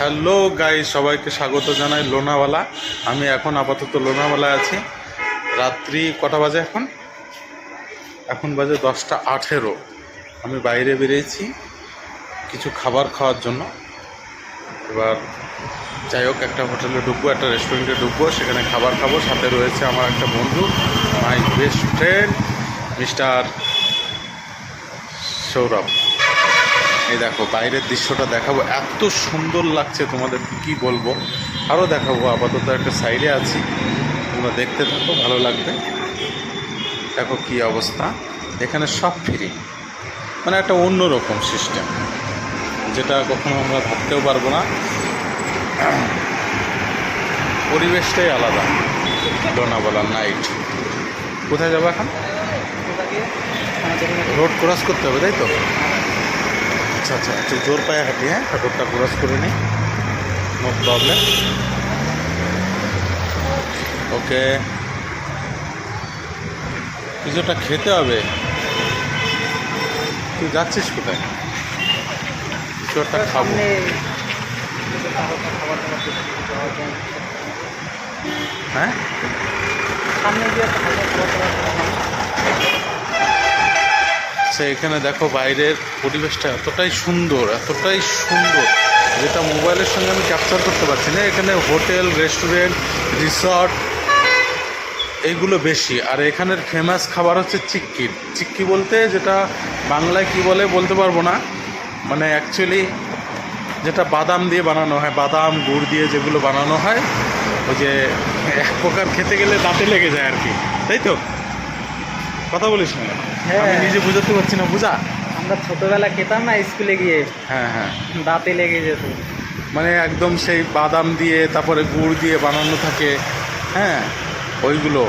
Hello guys, সবাইকে স্বাগত জানাই লোনাওয়ালা। আমি এখন আপাতত লোনাওয়ালায় আছি। রাত্রি কটা বাজে? এখন বাজে 10টা 18। আমি বাইরে বেরিয়েছি কিছু খাবার খাওয়ার জন্য। এবার যাই হোক, একটা হোটেলে ঢুকবো, একটা রেস্টুরেন্টে ঢুকবো, সেখানে খাবার খাবো। সাথে রয়েছে আমার একটা বন্ধু, my best friend mister Sourav. এই দেখো বাইরের দৃশ্যটা দেখাবো, এত সুন্দর লাগছে তোমাদের কি বলবো। আরও দেখাবো, আপাতত একটা সাইডে আছি, তোমরা দেখতে থাকো, ভালো লাগবে। দেখো কি অবস্থা, এখানে সব ফ্রি, মানে একটা অন্যরকম সিস্টেম, যেটা কখনো আমরা ভাবতেও পারবো না। পরিবেশটাই আলাদা। লোনাওয়ালা নাইট। কোথায় যাবো এখন? রোড ক্রস করতে হবে, তাই তো? আচ্ছা আচ্ছা, একটু জোর পায়ে হাঁটি। হ্যাঁ, রোডটা ক্রস করে নিই, নো প্রবলেম। ওকে, কিছুটা খেতে হবে। তুই যাচ্ছিস কোথায়? কিছু একটা খাবো। হ্যাঁ, আচ্ছা, এখানে দেখো বাইরের পরিবেশটা এতটাই সুন্দর, এতটাই সুন্দর, যেটা মোবাইলের সঙ্গে আমি ক্যাপচার করতে পারছি না। এখানে হোটেল, রেস্টুরেন্ট, রিসর্ট এইগুলো বেশি। আর এখানের ফেমাস খাবার হচ্ছে চিক্কি। চিক্কি বলতে যেটা বাংলায় কি বলে বলতে পারবো না, মানে অ্যাকচুয়ালি যেটা বাদাম দিয়ে বানানো হয়, বাদাম গুড় দিয়ে যেগুলো বানানো হয়, ওই যে এক প্রকার খেতে গেলে দাঁতে লেগে যায় আর কি, তাই তো? কথা বলিস না, আমি নিজে বুঝাতে পারছি না, বুঝা। আমরা ছোটবেলা খেতাম না স্কুলে গিয়ে, হ্যাঁ হ্যাঁ, দাঁতে লেগে যেত। মানে একদম সেই বাদাম দিয়ে তারপরে গুড় দিয়ে বানানো থাকে। হ্যাঁ, ওইগুলো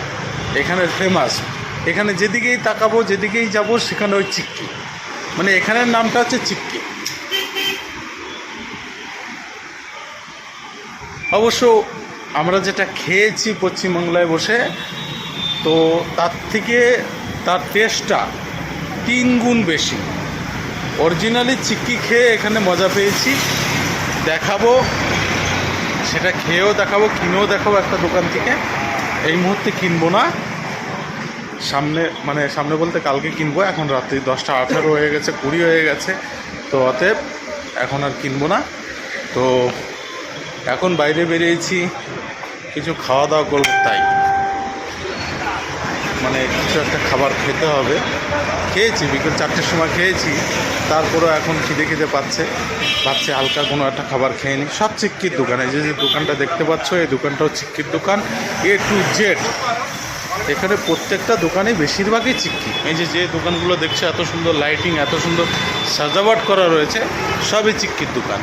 এখানের ফেমাস। এখানে যেদিকেই তাকাবো, যেদিকেই যাব, সেখানে ওই চিক্কি, মানে এখানের নামটা হচ্ছে চিক্কি। অবশ্য আমরা যেটা খেয়েছি পশ্চিমবাংলায় বসে, তো তার থেকে তার টেস্টটা 3 গুণ বেশি। অরিজিনালি চিক্কি খেয়ে এখানে মজা পেয়েছি। দেখাবো, সেটা খেয়েও দেখাবো, কিনেও দেখাবো একটা দোকান থেকে। এই মুহূর্তে কিনবো না, সামনে বলতে কালকে কিনবো। এখন রাত্রি 10টা 18 হয়ে গেছে, 20 হয়ে গেছে, তো অতএব এখন আর কিনবো না। তো এখন বাইরে বেরিয়েছি, কিছু খাওয়া দাওয়া করবো, তাই মানে কিছু একটা খাবার খেতে হবে। খেয়েছি বিকেল 4টের সময় খেয়েছি, তারপরেও এখন খিদে পাচ্ছে, ভাবছি হালকা কোনো একটা খাবার খেয়ে নিই। সব চিক্কির দোকান, এই যে দোকানটা দেখতে পাচ্ছ, এই দোকানটাও চিক্কির দোকান, A to Z। এখানে প্রত্যেকটা দোকানে বেশিরভাগই চিক্কি। এই যে দোকানগুলো দেখছো, এত সুন্দর লাইটিং, এত সুন্দর সাজাওয়াট করা রয়েছে, সবই চিক্কির দোকান।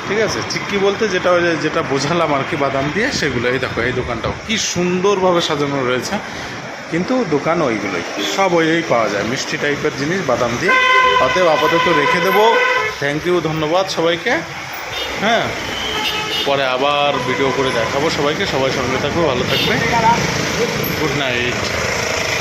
ঠিক আছে, চিক্কি বলতে যেটা বোঝালাম আর কি, বাদাম দিয়ে সেগুলো। এই দেখো, এই দোকানটাও কি সুন্দরভাবে সাজানো রয়েছে, কিন্তু দোকান ওইগুলোই, সব ওই পাওয়া যায়, মিষ্টি টাইপের জিনিস বাদাম দিয়ে। অতএব আপাতত রেখে দেবো। থ্যাংক ইউ, ধন্যবাদ সবাইকে। হ্যাঁ, পরে আবার ভিডিও করে দেখাবো সবাইকে। সবাই সঙ্গে থাকবে, ভালো থাকবে, গুড নাইট।